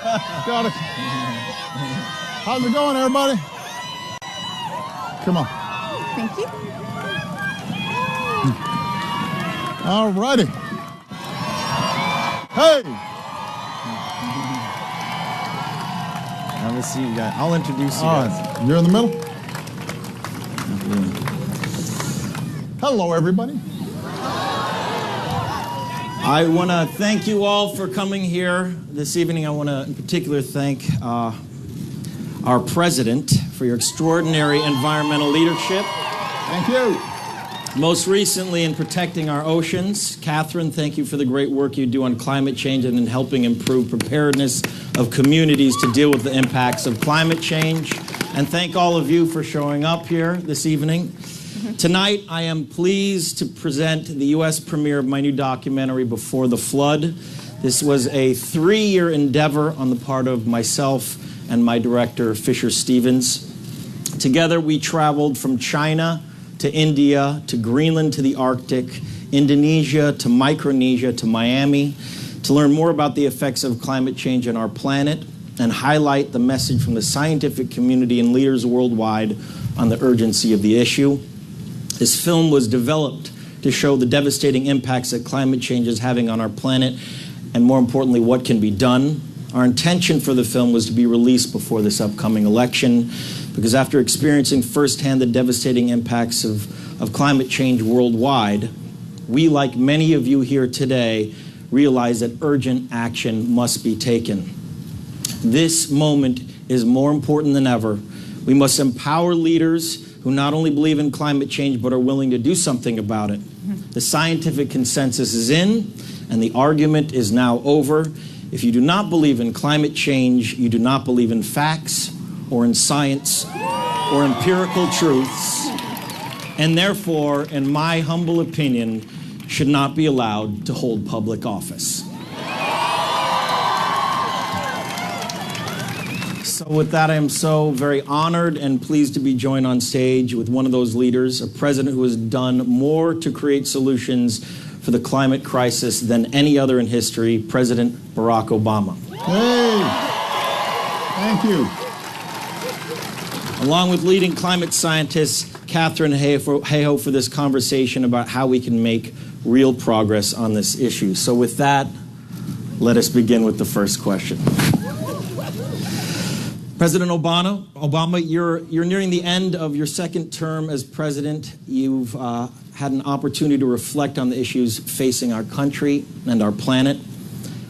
Got it. How's it going, everybody? Come on. Thank you. All righty. Hey. Have a seat, guys. I'll introduce you All guys. right. You're in the middle? Hello, everybody. I want to thank you all for coming here this evening. I want to, in particular, thank our president for your extraordinary environmental leadership. Thank you. Most recently, in protecting our oceans. Catherine, thank you for the great work you do on climate change and in helping improve preparedness of communities to deal with the impacts of climate change. And thank all of you for showing up here this evening. Tonight, I am pleased to present the U.S. premiere of my new documentary, Before the Flood. This was a 3-year endeavor on the part of myself and my director, Fisher Stevens. Together, we traveled from China to India, to Greenland, to the Arctic, Indonesia, to Micronesia, to Miami, to learn more about the effects of climate change on our planet and highlight the message from the scientific community and leaders worldwide on the urgency of the issue. This film was developed to show the devastating impacts that climate change is having on our planet and, more importantly, what can be done. Our intention for the film was to be released before this upcoming election because after experiencing firsthand the devastating impacts of climate change worldwide, we, like many of you here today, realize that urgent action must be taken. This moment is more important than ever. We must empower leaders who not only believe in climate change but are willing to do something about it. The scientific consensus is in, and the argument is now over. If you do not believe in climate change, you do not believe in facts or in science or empirical truths, and therefore, in my humble opinion, should not be allowed to hold public office. So with that, I am so very honored and pleased to be joined on stage with one of those leaders, a president who has done more to create solutions for the climate crisis than any other in history, President Barack Obama. Hey. Thank you. Along with leading climate scientists, Catherine Hayhoe, for this conversation about how we can make real progress on this issue. So with that, let us begin with the first question. President Obama, you're nearing the end of your second term as president. You've had an opportunity to reflect on the issues facing our country and our planet.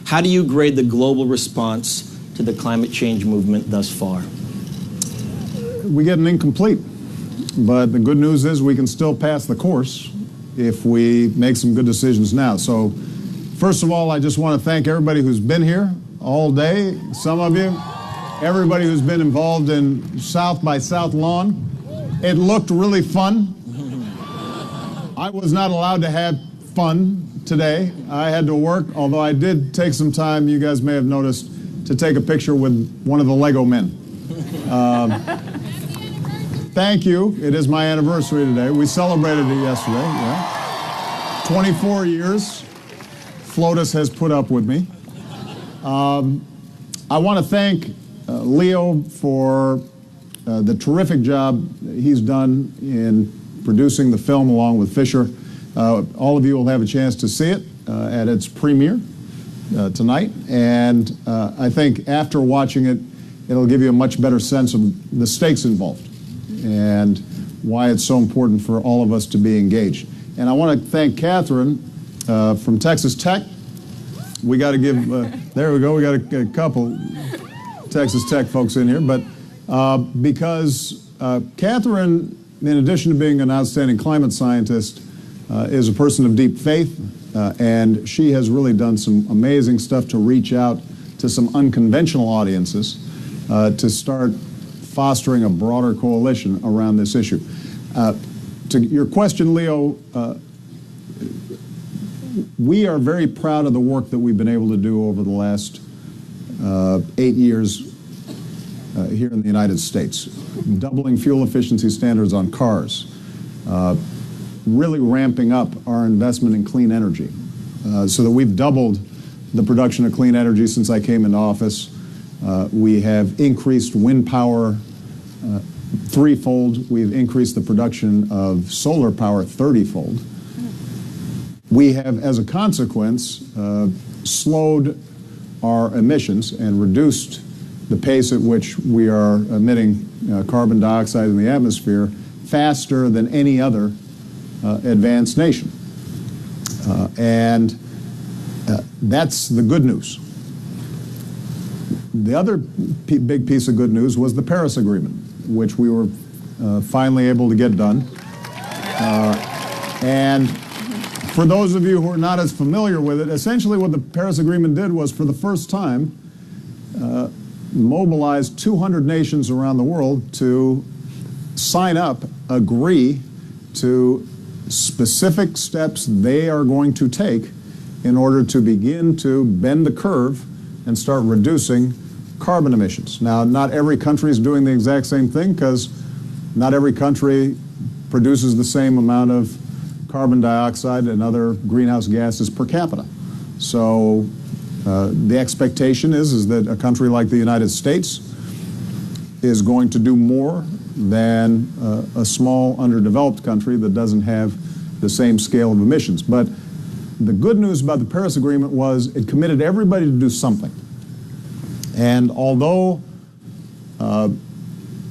How do you grade the global response to the climate change movement thus far? We get an incomplete, but the good news is we can still pass the course if we make some good decisions now. So, first of all, I just want to thank everybody who's been here all day, some of you. Everybody who's been involved in South by South Lawn. It looked really fun. I was not allowed to have fun today. I had to work, although I did take some time, you guys may have noticed, to take a picture with one of the Lego men. Thank you. It is my anniversary today. We celebrated it yesterday. Yeah. 24 years. FLOTUS has put up with me. I want to thank Leo for the terrific job he's done in producing the film along with Fisher. All of you will have a chance to see it at its premiere tonight, and I think after watching it, it'll give you a much better sense of the stakes involved and why it's so important for all of us to be engaged. And I want to thank Catherine from Texas Tech. We got to give, there we go, we got a couple Texas Tech folks in here, but because Catherine, in addition to being an outstanding climate scientist, is a person of deep faith, and she has really done some amazing stuff to reach out to some unconventional audiences to start fostering a broader coalition around this issue. To your question, Leo, we are very proud of the work that we've been able to do over the last 8 years here in the United States. Doubling fuel efficiency standards on cars, really ramping up our investment in clean energy so that we've doubled the production of clean energy since I came into office. We have increased wind power threefold. We've increased the production of solar power 30-fold. We have, as a consequence, slowed our emissions and reduced the pace at which we are emitting carbon dioxide in the atmosphere faster than any other advanced nation. And that's the good news. The other big piece of good news was the Paris Agreement, which we were finally able to get done. And for those of you who are not as familiar with it, essentially what the Paris Agreement did was, for the first time, mobilize 200 nations around the world to sign up, agree to specific steps they are going to take in order to begin to bend the curve and start reducing carbon emissions. Now, not every country is doing the exact same thing, because not every country produces the same amount of carbon dioxide and other greenhouse gases per capita. So the expectation is that a country like the United States is going to do more than a small, underdeveloped country that doesn't have the same scale of emissions. But the good news about the Paris Agreement was it committed everybody to do something. And although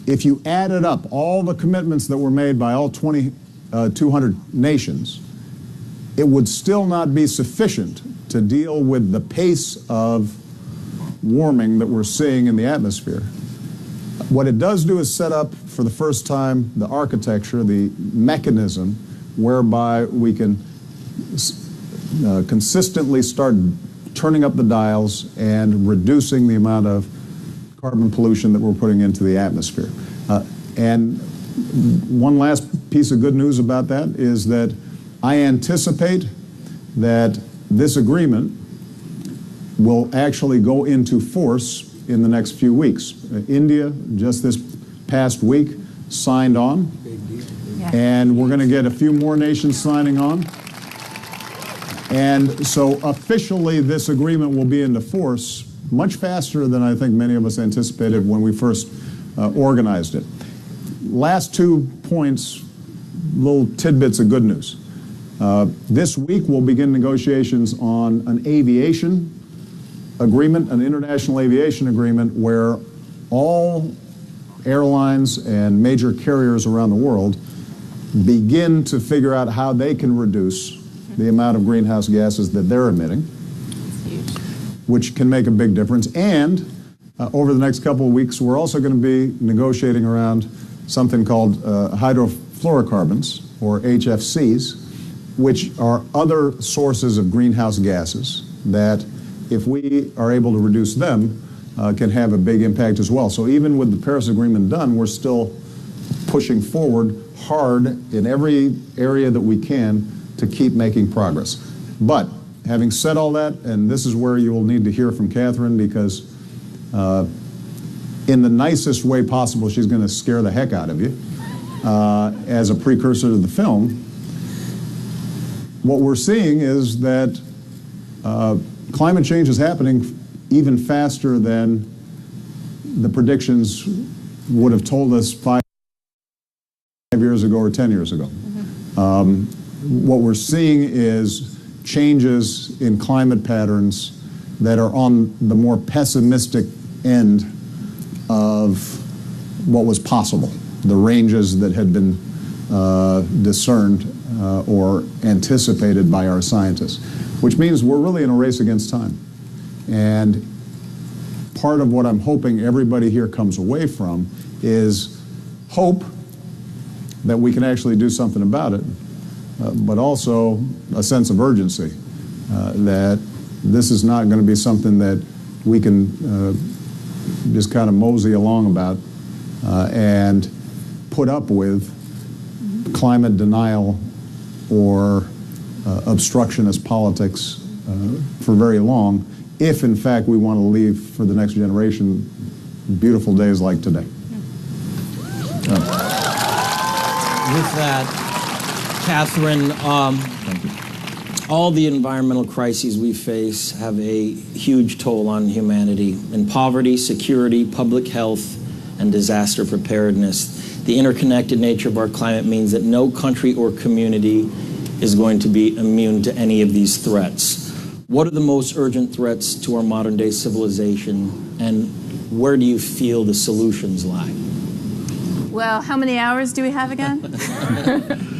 if you added up all the commitments that were made by all 200 nations, it would still not be sufficient to deal with the pace of warming that we're seeing in the atmosphere. What it does do is set up, for the first time, the architecture, the mechanism whereby we can consistently start turning up the dials and reducing the amount of carbon pollution that we're putting into the atmosphere. And one last piece of good news about that is that I anticipate that this agreement will actually go into force in the next few weeks. India, just this past week, signed on, and we're going to get a few more nations signing on. And so officially this agreement will be into force much faster than I think many of us anticipated when we first organized it. Last 2 points, little tidbits of good news. This week we'll begin negotiations on an aviation agreement, an international aviation agreement, where all airlines and major carriers around the world begin to figure out how they can reduce the amount of greenhouse gases that they're emitting, which can make a big difference. And over the next couple of weeks, we're also going to be negotiating around something called hydrofluorocarbons, or HFCs, which are other sources of greenhouse gases that, if we are able to reduce them, can have a big impact as well. So even with the Paris Agreement done, we're still pushing forward hard in every area that we can to keep making progress. But having said all that, and this is where you will need to hear from Catherine, because in the nicest way possible, she's going to scare the heck out of you as a precursor to the film. What we're seeing is that climate change is happening even faster than the predictions would have told us 5 years ago or 10 years ago. What we're seeing is changes in climate patterns that are on the more pessimistic end of what was possible, the ranges that had been discerned or anticipated by our scientists, which means we're really in a race against time. And part of what I'm hoping everybody here comes away from is hope that we can actually do something about it, but also a sense of urgency that this is not going to be something that we can just kind of mosey along about and put up with climate denial or obstructionist politics for very long, if in fact we want to leave for the next generation beautiful days like today. With that, Catherine, All the environmental crises we face have a huge toll on humanity in poverty, security, public health, and disaster preparedness. The interconnected nature of our climate means that no country or community is going to be immune to any of these threats. What are the most urgent threats to our modern day civilization, and where do you feel the solutions lie? Well, how many hours do we have again?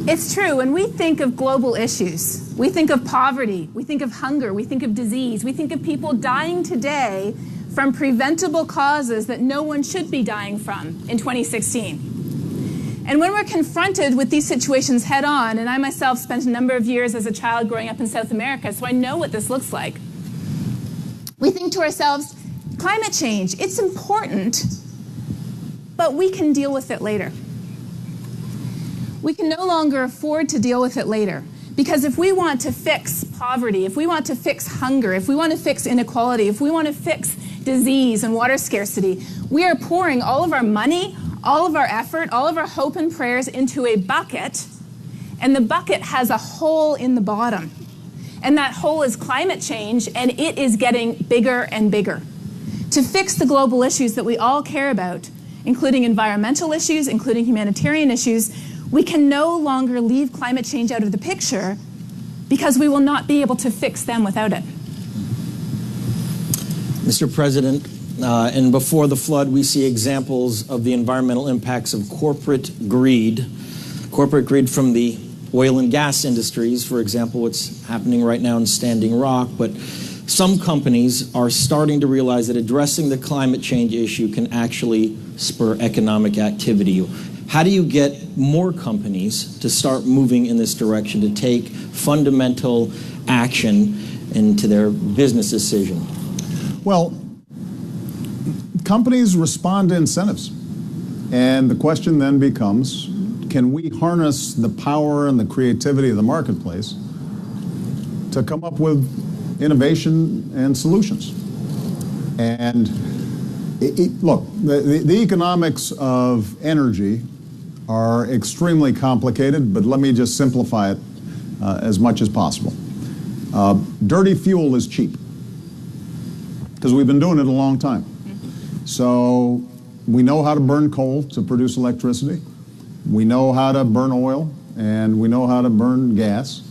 It's true, when we think of global issues, we think of poverty, we think of hunger, we think of disease, we think of people dying today from preventable causes that no one should be dying from in 2016. And when we're confronted with these situations head on, and I myself spent a number of years as a child growing up in South America, so I know what this looks like, we think to ourselves, climate change, it's important, but we can deal with it later. We can no longer afford to deal with it later. Because if we want to fix poverty, if we want to fix hunger, if we want to fix inequality, if we want to fix disease and water scarcity, we are pouring all of our money, all of our effort, all of our hope and prayers into a bucket, and the bucket has a hole in the bottom. And that hole is climate change, and it is getting bigger and bigger. To fix the global issues that we all care about, including environmental issues, including humanitarian issues, we can no longer leave climate change out of the picture because we will not be able to fix them without it. Mr. President, and before the flood, we see examples of the environmental impacts of corporate greed from the oil and gas industries, for example, what's happening right now in Standing Rock. But some companies are starting to realize that addressing the climate change issue can actually spur economic activity. How do you get more companies to start moving in this direction, to take fundamental action into their business decision? Well, companies respond to incentives. And the question then becomes, can we harness the power and the creativity of the marketplace to come up with innovation and solutions? And look, the economics of energy are extremely complicated, but let me just simplify it as much as possible. Dirty fuel is cheap because we've been doing it a long time. So we know how to burn coal to produce electricity. We know how to burn oil, and we know how to burn gas.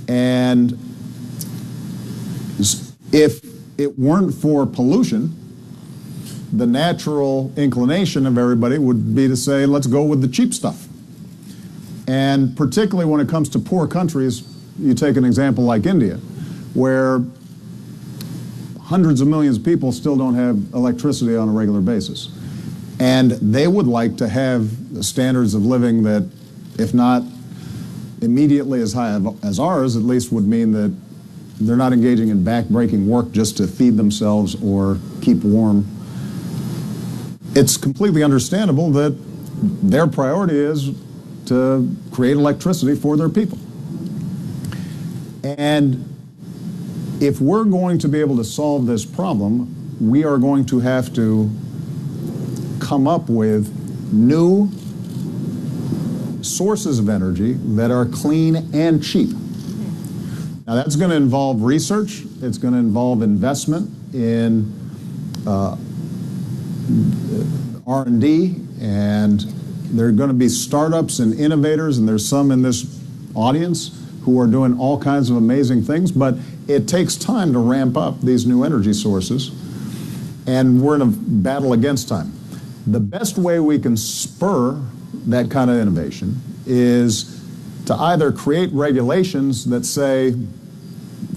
And if it weren't for pollution, the natural inclination of everybody would be to say, let's go with the cheap stuff. And particularly when it comes to poor countries, you take an example like India, where hundreds of millions of people still don't have electricity on a regular basis. And they would like to have standards of living that, if not immediately as high as ours, at least would mean that they're not engaging in back-breaking work just to feed themselves or keep warm. It's completely understandable that their priority is to create electricity for their people. And if we're going to be able to solve this problem, we are going to have to come up with new sources of energy that are clean and cheap. Now that's going to involve research, it's going to involve investment in R&D, and there are going to be startups and innovators, and there's some in this audience who are doing all kinds of amazing things, but it takes time to ramp up these new energy sources, and we're in a battle against time. The best way we can spur that kind of innovation is to either create regulations that say,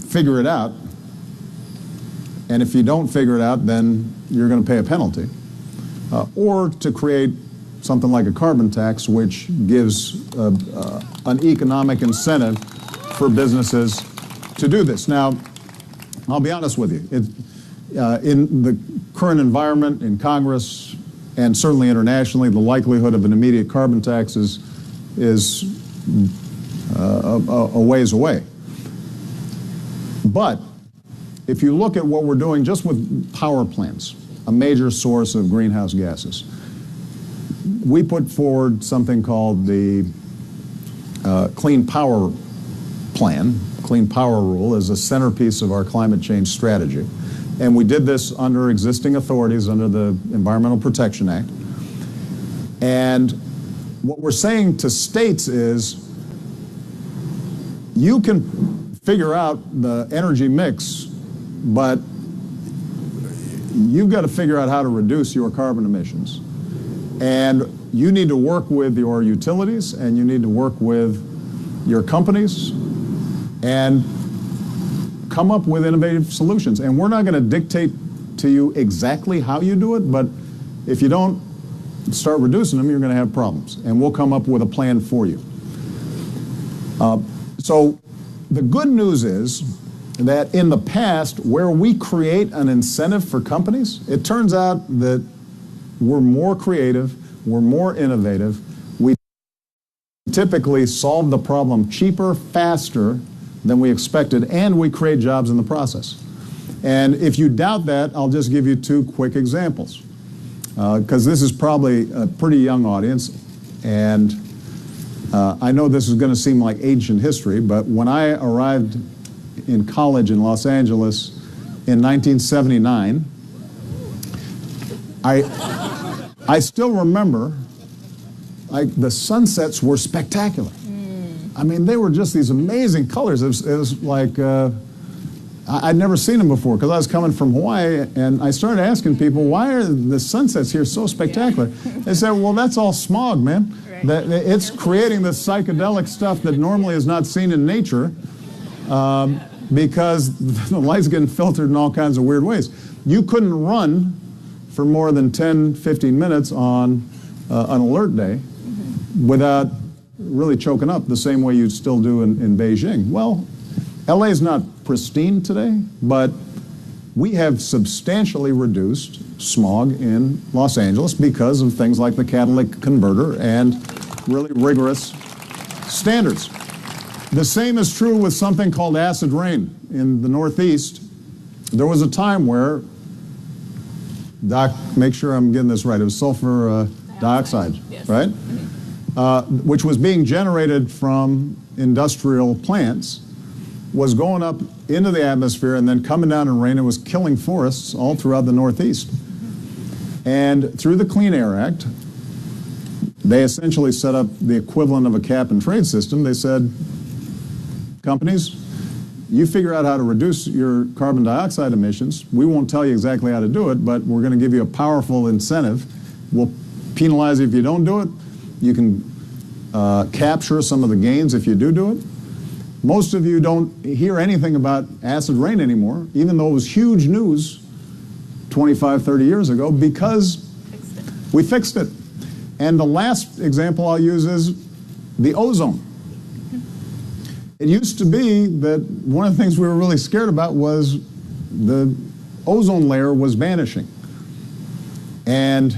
figure it out, and if you don't figure it out, then you're going to pay a penalty, or to create something like a carbon tax, which gives an economic incentive for businesses to do this. Now, I'll be honest with you. In the current environment in Congress and certainly internationally, the likelihood of an immediate carbon tax is a ways away. But if you look at what we're doing just with power plants, a major source of greenhouse gases, we put forward something called the Clean Power plan, Clean Power Rule, is a centerpiece of our climate change strategy. And we did this under existing authorities under the Environmental Protection Act. And what we're saying to states is, you can figure out the energy mix, but you've got to figure out how to reduce your carbon emissions. And you need to work with your utilities, and you need to work with your companies, and come up with innovative solutions. And we're not going to dictate to you exactly how you do it, but if you don't start reducing them, you're going to have problems. And we'll come up with a plan for you. So the good news is that in the past, where we create an incentive for companies, it turns out that we're more creative, we're more innovative, we typically solve the problem cheaper, faster than we expected, and we create jobs in the process. And if you doubt that, I'll just give you two quick examples. Because this is probably a pretty young audience, and I know this is going to seem like ancient history, but when I arrived in college in Los Angeles in 1979, I still remember, like, the sunsets were spectacular. I mean, they were just these amazing colors. It was like, I'd never seen them before because I was coming from Hawaii, and I started asking people, why are the sunsets here so spectacular? They said, well, that's all smog, man. Right. It's creating this psychedelic stuff that normally is not seen in nature because the light's getting filtered in all kinds of weird ways. You couldn't run for more than 10, 15 minutes on an alert day without really choking up the same way you still do in Beijing. Well, LA is not pristine today, but we have substantially reduced smog in Los Angeles because of things like the catalytic converter and really rigorous standards. The same is true with something called acid rain in the Northeast. There was a time where, Doc, make sure I'm getting this right, it was sulfur dioxide, yes. Right? Which was being generated from industrial plants, was going up into the atmosphere and then coming down in rain. It was killing forests all throughout the Northeast. And through the Clean Air Act, they essentially set up the equivalent of a cap and trade system. They said, companies, you figure out how to reduce your carbon dioxide emissions. We won't tell you exactly how to do it, but we're going to give you a powerful incentive. We'll penalize you if you don't do it. You can capture some of the gains if you do it. Most of you don't hear anything about acid rain anymore, even though it was huge news 25, 30 years ago, because we fixed it. And the last example I'll use is the ozone. It used to be that one of the things we were really scared about was the ozone layer was vanishing. And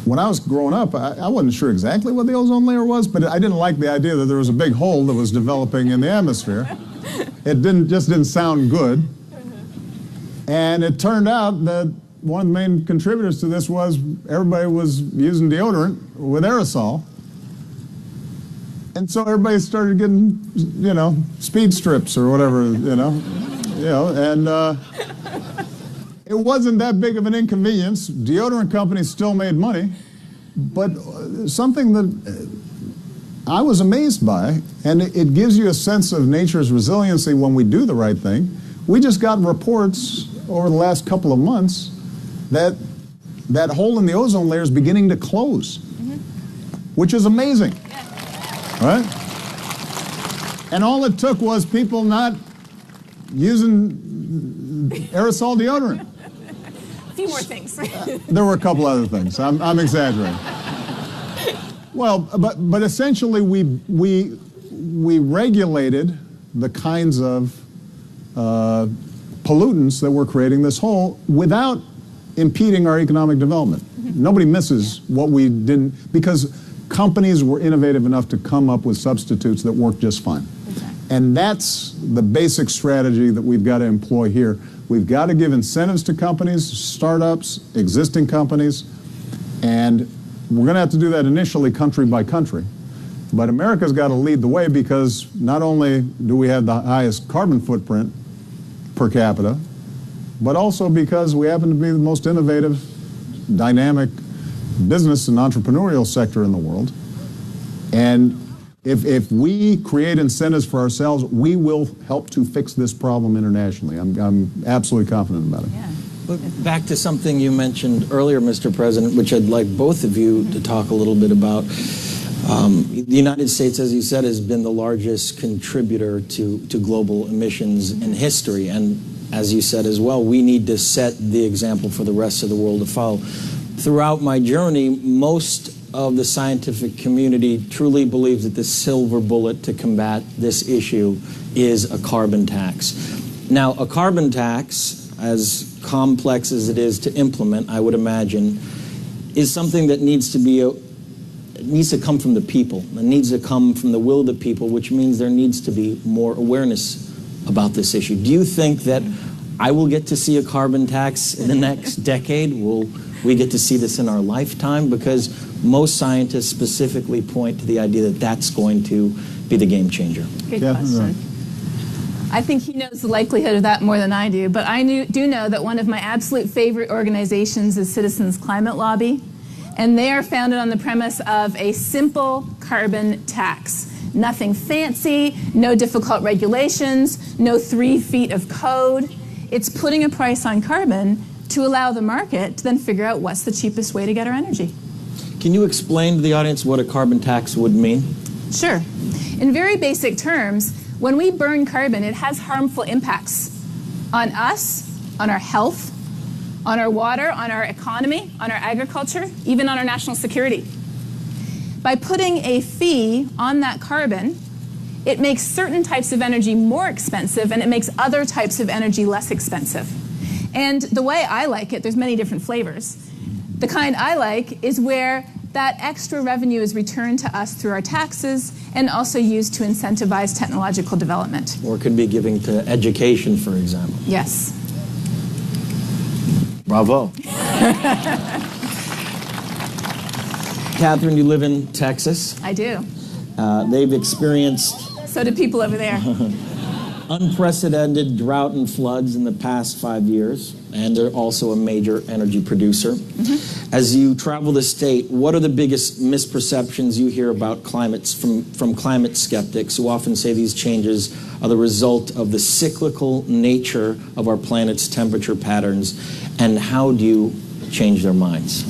when I was growing up, I wasn't sure exactly what the ozone layer was, but I didn't like the idea that there was a big hole that was developing in the atmosphere. It just didn't sound good. And it turned out that one of the main contributors to this was everybody was using deodorant with aerosol. And so everybody started getting, speed strips or whatever, and it wasn't that big of an inconvenience. Deodorant companies still made money, but something that I was amazed by, and it gives you a sense of nature's resiliency when we do the right thing. We just got reports over the last couple of months that that hole in the ozone layer is beginning to close, which is amazing, right? And all it took was people not using aerosol deodorant. A few more things. There were a couple other things. I'm exaggerating. Well, but essentially we regulated the kinds of pollutants that were creating this hole without impeding our economic development. Nobody misses what we didn't, because companies were innovative enough to come up with substitutes that work just fine. And that's the basic strategy that we've got to employ here. We've got to give incentives to companies, startups, existing companies, and we're going to have to do that initially country by country. But America's got to lead the way, because not only do we have the highest carbon footprint per capita, but also because we happen to be the most innovative, dynamic business and entrepreneurial sector in the world. And if we create incentives for ourselves, we will help to fix this problem internationally. I'm absolutely confident about it. Yeah. But back to something you mentioned earlier, Mr. President, which I'd like both of you to talk a little bit about. The United States, as you said, has been the largest contributor to global emissions in history. And as you said as well, we need to set the example for the rest of the world to follow. Throughout my journey, most of the scientific community truly believes that the silver bullet to combat this issue is a carbon tax. Now, a carbon tax, as complex as it is to implement, I would imagine, is something that needs to come from the people. It needs to come from the will of the people, which means there needs to be more awareness about this issue. Do you think that I will get to see a carbon tax in the next decade? Will we get to see this in our lifetime? Because most scientists specifically point to the idea that that's going to be the game changer. Good question. I think he knows the likelihood of that more than I do, but I do know that one of my absolute favorite organizations is Citizens Climate Lobby, and they are founded on the premise of a simple carbon tax. Nothing fancy, no difficult regulations, no 3 feet of code. It's putting a price on carbon to allow the market to then figure out what's the cheapest way to get our energy. Can you explain to the audience what a carbon tax would mean? Sure. In very basic terms, when we burn carbon, it has harmful impacts on us, on our health, on our water, on our economy, on our agriculture, even on our national security. By putting a fee on that carbon, it makes certain types of energy more expensive, and it makes other types of energy less expensive. And the way I like it, there's many different flavors. The kind I like is where that extra revenue is returned to us through our taxes and also used to incentivize technological development. Or it could be giving to education, for example. Yes. Bravo. Catherine, you live in Texas. I do. They've experienced So do people over there. unprecedented drought and floods in the past 5 years, and they're also a major energy producer. Mm-hmm. As you travel the state, what are the biggest misperceptions you hear about climates from climate skeptics who often say these changes are the result of the cyclical nature of our planet's temperature patterns, and how do you change their minds?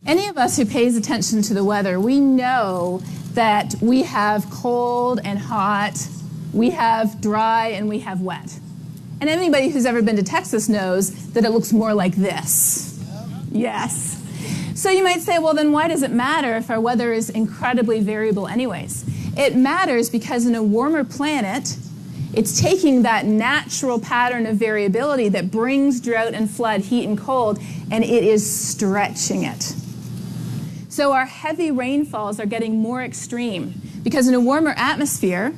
Any of us who pays attention to the weather, we know that we have cold and hot, we have dry, and we have wet. And anybody who's ever been to Texas knows that it looks more like this. Yes. So you might say, well, then why does it matter if our weather is incredibly variable anyways? It matters because in a warmer planet, it's taking that natural pattern of variability that brings drought and flood, heat and cold, and it is stretching it. So our heavy rainfalls are getting more extreme because in a warmer atmosphere,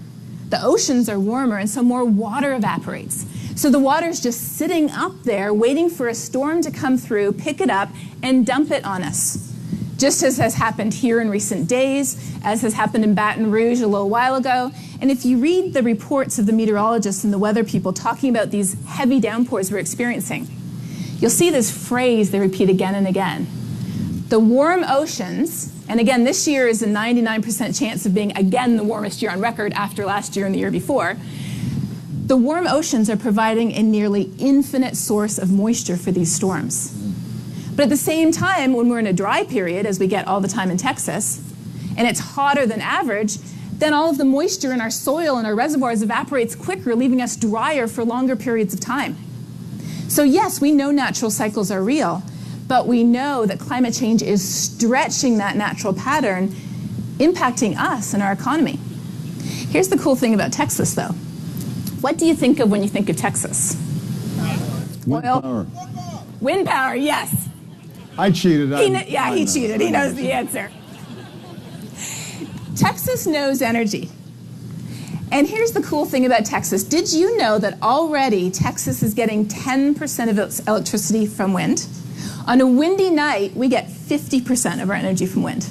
the oceans are warmer, and so more water evaporates. So the water's just sitting up there waiting for a storm to come through, pick it up, and dump it on us. Just as has happened here in recent days, as has happened in Baton Rouge a little while ago. And if you read the reports of the meteorologists and the weather people talking about these heavy downpours we're experiencing, you'll see this phrase they repeat again and again. The warm oceans, and again, this year is a 99% chance of being again the warmest year on record after last year and the year before. The warm oceans are providing a nearly infinite source of moisture for these storms. But at the same time, when we're in a dry period, as we get all the time in Texas, and it's hotter than average, then all of the moisture in our soil and our reservoirs evaporates quicker, leaving us drier for longer periods of time. So yes, we know natural cycles are real, but we know that climate change is stretching that natural pattern, impacting us and our economy. Here's the cool thing about Texas, though. What do you think of when you think of Texas? Wind power. Wind power, yes. I cheated. He cheated. He knows the answer. Texas knows energy. And here's the cool thing about Texas. Did you know that already Texas is getting 10% of its electricity from wind? On a windy night, we get 50% of our energy from wind.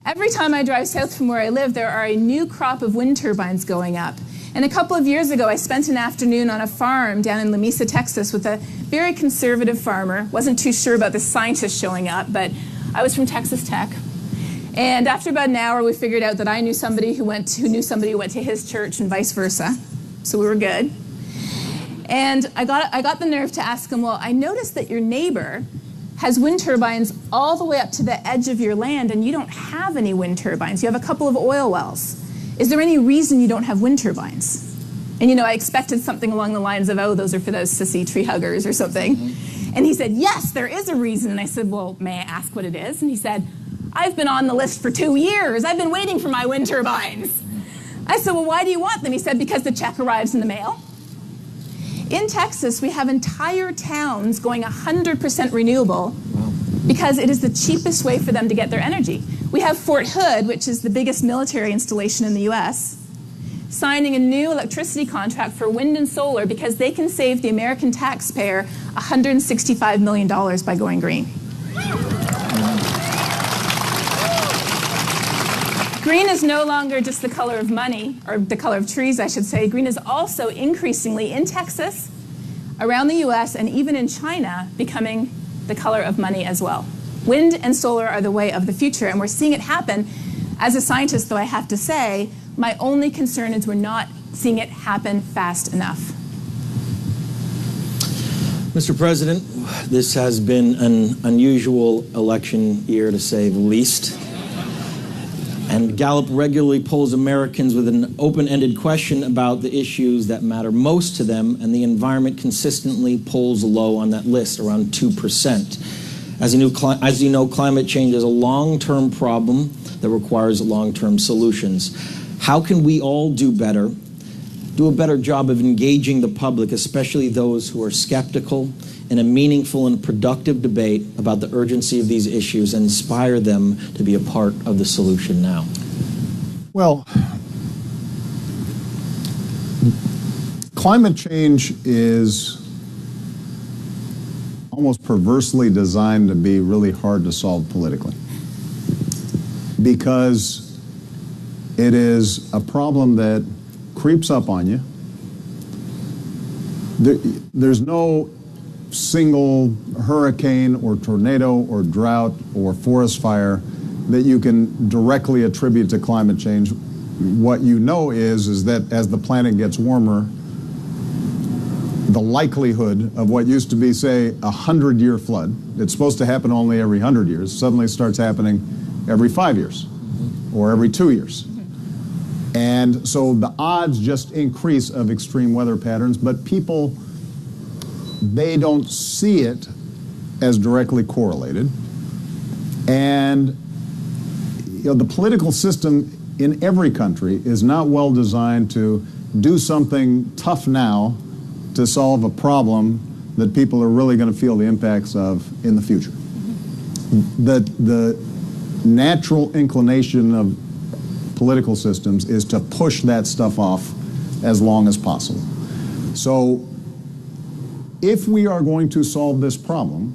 Every time I drive south from where I live, there are a new crop of wind turbines going up. And a couple of years ago, I spent an afternoon on a farm down in La Mesa, Texas, with a very conservative farmer. Wasn't too sure about the scientists showing up, but I was from Texas Tech. And after about an hour, we figured out that I knew somebody who knew somebody who went to his church and vice versa. So we were good. And I got the nerve to ask him, well, I noticed that your neighbor has wind turbines all the way up to the edge of your land, and you don't have any wind turbines. You have a couple of oil wells. Is there any reason you don't have wind turbines? And I expected something along the lines of, oh, those are for those sissy tree huggers or something. And he said, yes, there is a reason. And I said, well, may I ask what it is? And he said, I've been on the list for 2 years. I've been waiting for my wind turbines. I said, well, why do you want them? He said, because the check arrives in the mail. In Texas, we have entire towns going 100% renewable because it is the cheapest way for them to get their energy. We have Fort Hood, which is the biggest military installation in the US, signing a new electricity contract for wind and solar because they can save the American taxpayer $165 million by going green. Green is no longer just the color of money, or the color of trees, I should say. Green is also increasingly in Texas, around the US, and even in China, becoming the color of money as well. Wind and solar are the way of the future, and we're seeing it happen. As a scientist, though, I have to say, my only concern is we're not seeing it happen fast enough. Mr. President, this has been an unusual election year, to say the least. And Gallup regularly polls Americans with an open-ended question about the issues that matter most to them, and the environment consistently polls low on that list, around 2%. As you know, climate change is a long-term problem that requires long-term solutions. How can we all do a better job of engaging the public, especially those who are skeptical, in a meaningful and productive debate about the urgency of these issues and inspire them to be a part of the solution now? Well, climate change is almost perversely designed to be really hard to solve politically, because it is a problem that creeps up on you. There's no single hurricane or tornado or drought or forest fire that you can directly attribute to climate change. What you know is that as the planet gets warmer, the likelihood of what used to be, say, a 100-year flood, it's supposed to happen only every 100 years, suddenly starts happening every 5 years or every 2 years. And so the odds just increase of extreme weather patterns, but people, they don't see it as directly correlated. And the political system in every country is not well designed to do something tough now to solve a problem that people are really going to feel the impacts of in the future. The natural inclination of political systems is to push that stuff off as long as possible. So if we are going to solve this problem,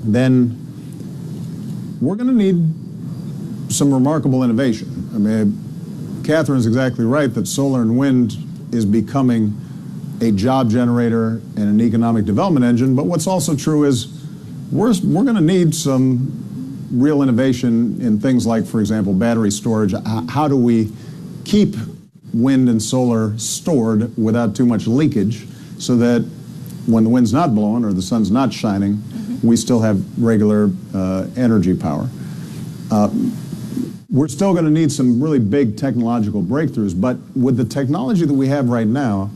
then we're going to need some remarkable innovation. I mean, Catherine's exactly right that solar and wind is becoming a job generator and an economic development engine, but what's also true is we're going to need some real innovation in things like, for example, battery storage. How do we keep wind and solar stored without too much leakage so that when the wind's not blowing or the sun's not shining, we still have regular energy power? We're still going to need some really big technological breakthroughs, but with the technology that we have right now,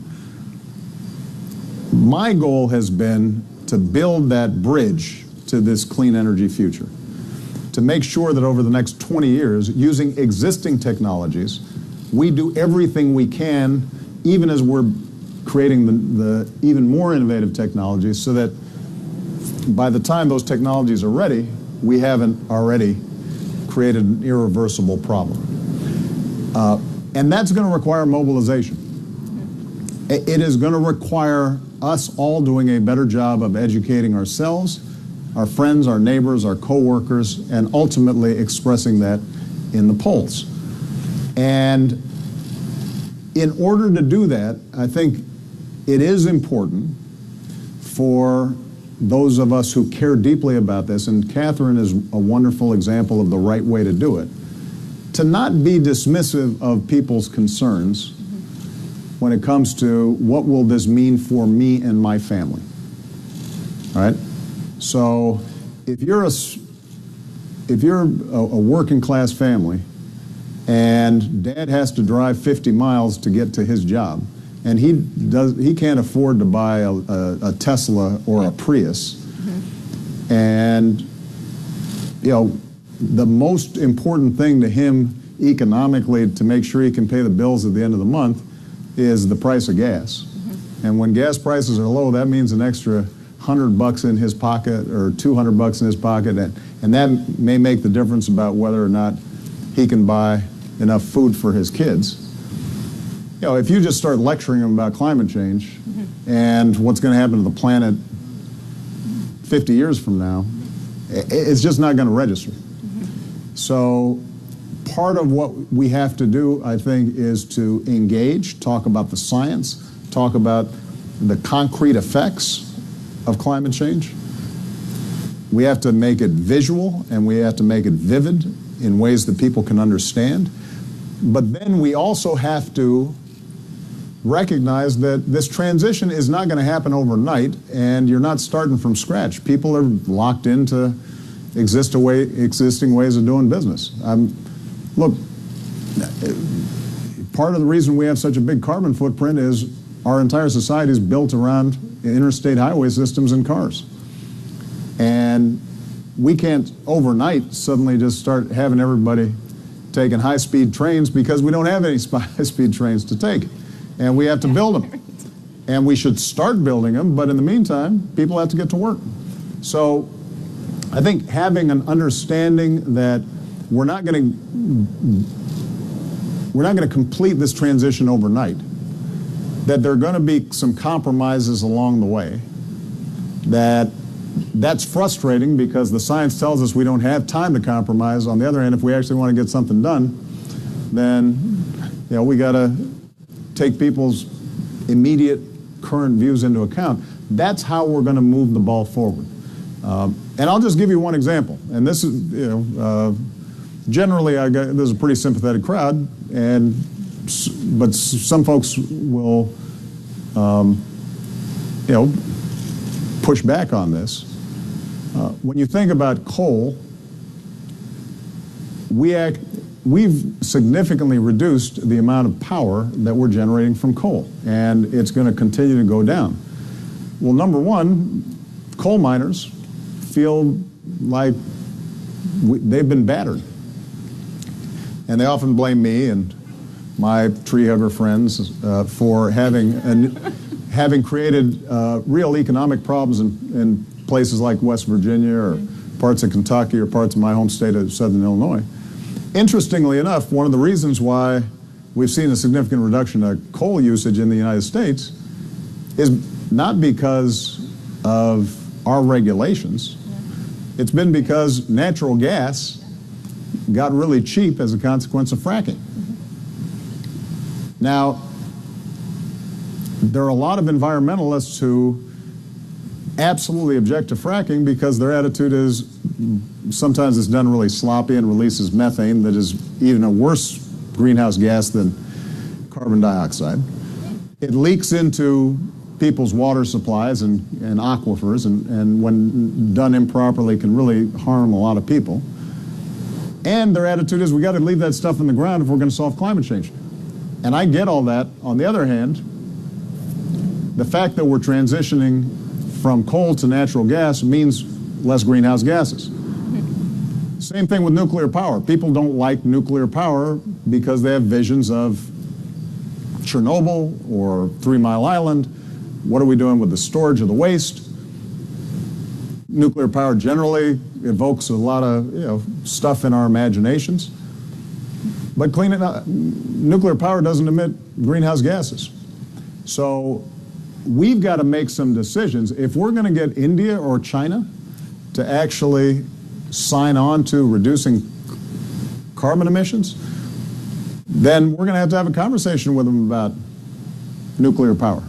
my goal has been to build that bridge to this clean energy future, to make sure that over the next 20 years, using existing technologies, we do everything we can, even as we're creating the even more innovative technologies, so that by the time those technologies are ready, we haven't already created an irreversible problem. And that's going to require mobilization. It is going to require us all doing a better job of educating ourselves, our friends, our neighbors, our coworkers, and ultimately expressing that in the polls. And in order to do that, I think it is important for those of us who care deeply about this, and Catherine is a wonderful example of the right way to do it, to not be dismissive of people's concerns when it comes to what will this mean for me and my family. All right? So if you're a working class family and dad has to drive 50 miles to get to his job, and he can't afford to buy a Tesla or a Prius, and you know, the most important thing to him economically to make sure he can pay the bills at the end of the month is the price of gas. And when gas prices are low, that means an extra $100 in his pocket or $200 in his pocket, and that may make the difference about whether or not he can buy enough food for his kids. You know, if you just start lecturing him about climate change and what's going to happen to the planet 50 years from now, it's just not going to register. So part of what we have to do, I think, is to engage, talk about the science, talk about the concrete effects of climate change. We have to make it visual and we have to make it vivid in ways that people can understand. But then we also have to recognize that this transition is not going to happen overnight, and you're not starting from scratch. People are locked into existing ways of doing business. Look, part of the reason we have such a big carbon footprint is our entire society is built around interstate highway systems and cars. And we can't overnight suddenly just start having everybody taking high-speed trains because we don't have any high-speed trains to take. And we have to build them. And we should start building them, but in the meantime, people have to get to work. So I think having an understanding that we're not going to complete this transition overnight, that there are going to be some compromises along the way, that's frustrating because the science tells us we don't have time to compromise. On the other hand, if we actually want to get something done, then you know, we got to take people's immediate current views into account. That's how we're going to move the ball forward. And I'll just give you one example. And this is, you know, generally there's a pretty sympathetic crowd, but some folks will, you know, push back on this. When you think about coal, we've significantly reduced the amount of power that we're generating from coal, and it's going to continue to go down. Well, number one, coal miners feel like they've been battered. And they often blame me and my tree hugger friends for having created real economic problems in places like West Virginia or parts of Kentucky or parts of my home state of Southern Illinois. Interestingly enough, one of the reasons why we've seen a significant reduction of coal usage in the United States is not because of our regulations. It's been because natural gas got really cheap as a consequence of fracking. Now, there are a lot of environmentalists who absolutely object to fracking because their attitude is sometimes it's done really sloppy and releases methane that is even a worse greenhouse gas than carbon dioxide. It leaks into people's water supplies and aquifers, and when done improperly can really harm a lot of people. And their attitude is we got to leave that stuff in the ground if we're going to solve climate change. And I get all that. On the other hand, the fact that we're transitioning from coal to natural gas means less greenhouse gases. Same thing with nuclear power. People don't like nuclear power because they have visions of Chernobyl or 3 Mile Island. What are we doing with the storage of the waste? Nuclear power generally evokes a lot of stuff in our imaginations. But nuclear power doesn't emit greenhouse gases. So we've got to make some decisions. If we're going to get India or China to actually sign on to reducing carbon emissions, then we're going to have a conversation with them about nuclear power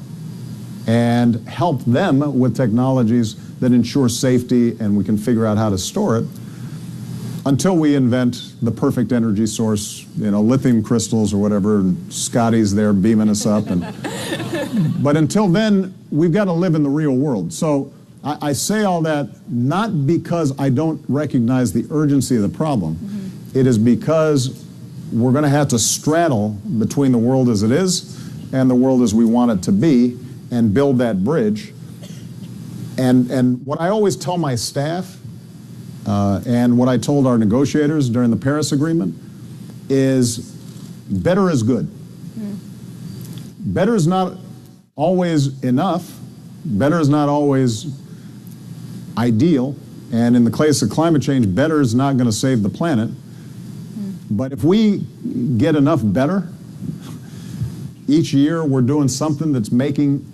and help them with technologies that ensure safety, and we can figure out how to store it until we invent the perfect energy source, lithium crystals or whatever, and Scotty's there beaming us up. But until then, we've got to live in the real world. So I say all that not because I don't recognize the urgency of the problem. It is because we're going to have to straddle between the world as it is and the world as we want it to be and build that bridge. And what I always tell my staff and what I told our negotiators during the Paris Agreement is better is good. Better is not always enough. Better is not always ideal. And in the case of climate change, better is not going to save the planet. But if we get enough better, each year we're doing something that's making